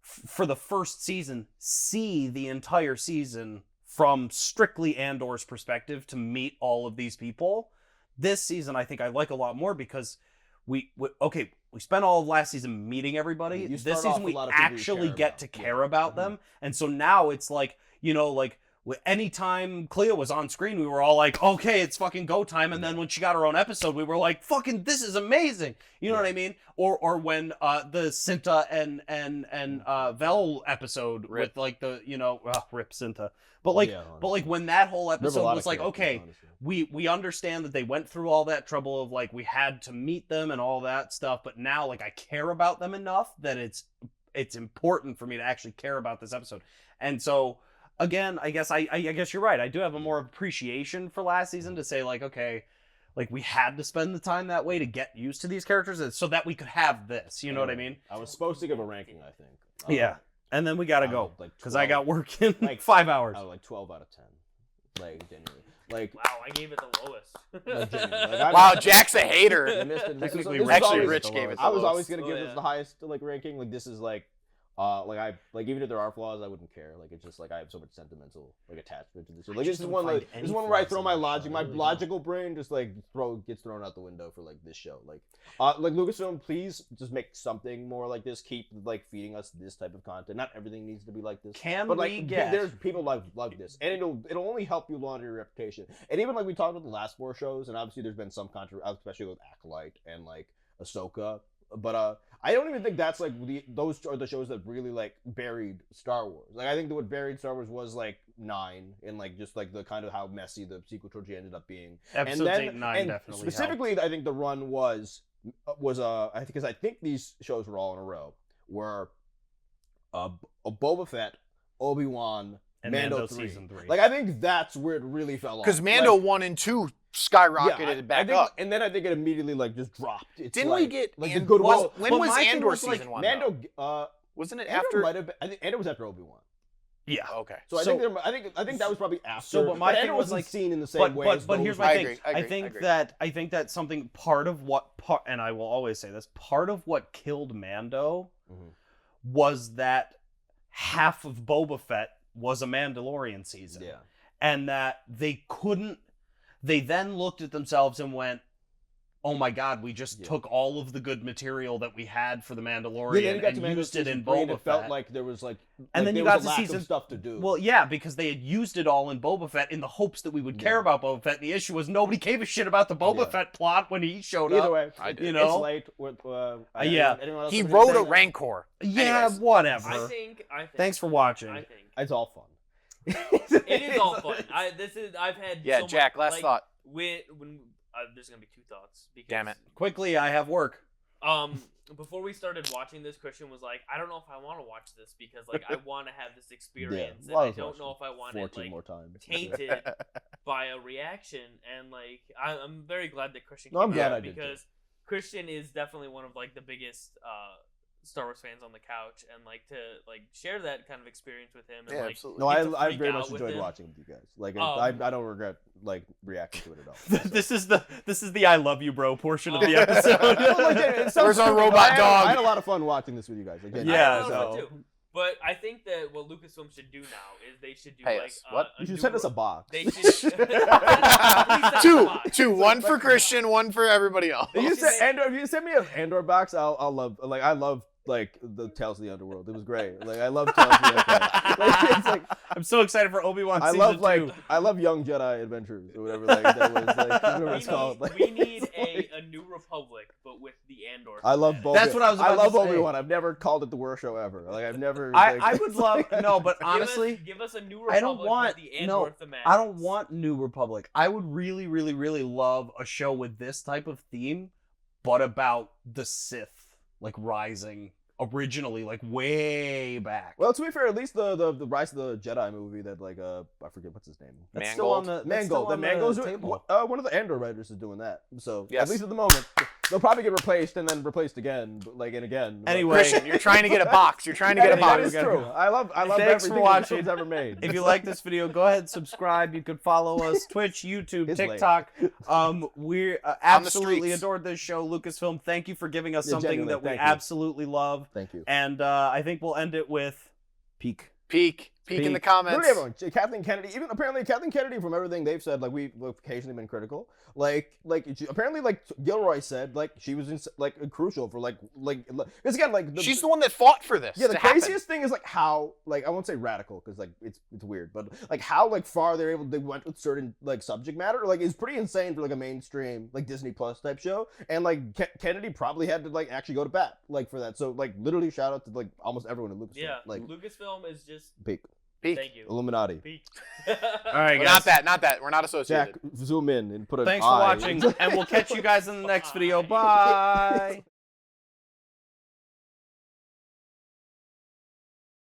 for the first season see the entire season from strictly Andor's perspective to meet all of these people. This season, I think I like a lot more because we spent all of last season meeting everybody. This season we actually get to care about them. And so now it's like, like anytime Clea was on screen, we were all like, okay, it's fucking go time. And then when she got her own episode, we were like, fucking, this is amazing. You know what I mean? Or when the Cinta and Vel episode with like the, rip Cinta. But like when that whole episode was like, okay, we understand that they went through all that trouble of like, we had to meet them and all that stuff. But now like I care about them enough that it's important for me to actually care about this episode. And so, again, I guess you're right. I do have a more appreciation for last season to say like, okay, like we had to spend the time that way to get used to these characters so that we could have this. You know what I mean? I was supposed to give a ranking, I think. Yeah. And then we gotta go because I got work in like 5 hours. I was like 12 out of 10. Like genuinely. Like wow, I gave it the lowest. Wow, Jack's a hater. Technically, Rich gave it the I was lowest. always gonna give this the highest ranking. Like this is like even if there are flaws, I wouldn't care. Like it's just like I have so much sentimental attachment to this. Like this is one where I throw my logic, my logical brain just like gets thrown out the window for like this show. Like Lucasfilm, please just make something more like this. Keep like feeding us this type of content. Not everything needs to be like this. There's people like this, and it'll only help you launder your reputation. And even like we talked about the last 4 shows, and obviously there's been some controversy, especially with Acolyte and like Ahsoka. But I don't even think that's like those are the shows that really like buried Star Wars. Like I think that what buried Star Wars was like 9 and like just like the kind of how messy the sequel trilogy ended up being. Episodes 8 and 9 definitely specifically helped. I think the run was because I think these shows were all in a row were Boba Fett, Obi-Wan, and Mando season 3. Like I think that's where it really fell off. Because Mando 1 and 2 skyrocketed back up. And then I think it immediately like just dropped. It's Didn't like, we get like the goodwill? when was Andor season 1? Mando, wasn't it Andor after? Might have been, I think Andor was after Obi-Wan. Yeah. Okay. So I think that was probably after. So, but my thing Andor was wasn't like seen in the same way. But here's my thing. I think agree. that something and I will always say this, part of what killed Mando was that half of Boba Fett was a Mandalorian season. Yeah. And that they then looked at themselves and went, oh my God, we just took all of the good material that we had for the Mandalorian and used it in Boba Fett. It felt like there was and then you got to season stuff to do. Well, yeah, because they had used it all in Boba Fett in the hopes that we would care about Boba Fett. And the issue was nobody gave a shit about the Boba Fett plot when he showed up. Either way, it's late. He wrote a Rancor. Yeah, Anyways. whatever. I think. Thanks for watching. I think it's all fun. It is all fun. I've had so Jack. much, Last thought. When there's gonna be 2 thoughts. Because, Damn it. Quickly, I have work. Before we started watching this, Christian was like, I don't know if I want to watch this because like I want to have this experience, and I don't know if I want it like more times. tainted by a reaction. And like I'm very glad that Christian I'm came glad out I did because Christian is definitely one of like the biggest Star Wars fans on the couch, and like to like share that kind of experience with him. And, Yeah, like, absolutely. No, get to I freak very out much with enjoyed him. watching with you guys. Like I don't regret like reacting to it at all. This is the I love you, bro portion of the episode. Where's our robot dog? I had a lot of fun watching this with you guys. Like, yeah, so. But I think that what Lucasfilm should do now is they should do Pay like us. What? You should send us a box. They should two, one for Christian, one for everybody else. If you send me an Andor box, I love like the Tales of the Underworld. It was great. Like I love Tales of the Underworld. Like, it's like I'm so excited for Obi-Wan season 2. I love Young Jedi Adventures or whatever that was like whatever it's called. Like, we need a New Republic, but with the Andor. I love both. That's what I was about I love to say. Obi-Wan. I've never called it the worst show ever. Like I've never. I would love but honestly, give us a New Republic. I don't want with the Andor thematics. I don't want New Republic. I would really, really, really love a show with this type of theme, but about the Sith like rising originally, like way back. Well, to be fair, at least the Rise of the Jedi movie that like I forget what's his name. That's still on the Mangold. the Mangold's table. one of the Andor writers is doing that. So Yes. at least at the moment, they'll probably get replaced and then replaced again, but again. Anyway, Christian, you're trying to get a box. You're trying to get a box. That is true. I love Thanks everything for watching. that ever made. If you like this video, go ahead and subscribe. You can follow us Twitch, YouTube, It's TikTok. We absolutely streets. adored this show. Lucasfilm, thank you for giving us Yeah, something genuinely, that we thank you. absolutely love. Thank you. And I think we'll end it with peak. Peak. Peek in the comments. Literally everyone. Kathleen Kennedy, even apparently Kathleen Kennedy, from everything they've said, like we've occasionally been critical. Apparently, like Gilroy said, like she was crucial for because again, like she's the one that fought for this. Yeah, the to happen. craziest thing is like how, like I won't say radical because like it's weird, but like how like far they went with certain like subject matter, like is pretty insane for like a mainstream like Disney Plus type show. And like Kennedy probably had to like actually go to bat like for that. So like literally shout out to like almost everyone in Lucasfilm. Yeah, like Lucasfilm is just peak. Thank you. Illuminati. Peak. All right, well, guys. not that. We're not associated. Jack, zoom in and put an Thanks for eye. watching, and we'll catch you guys in the next video. Bye.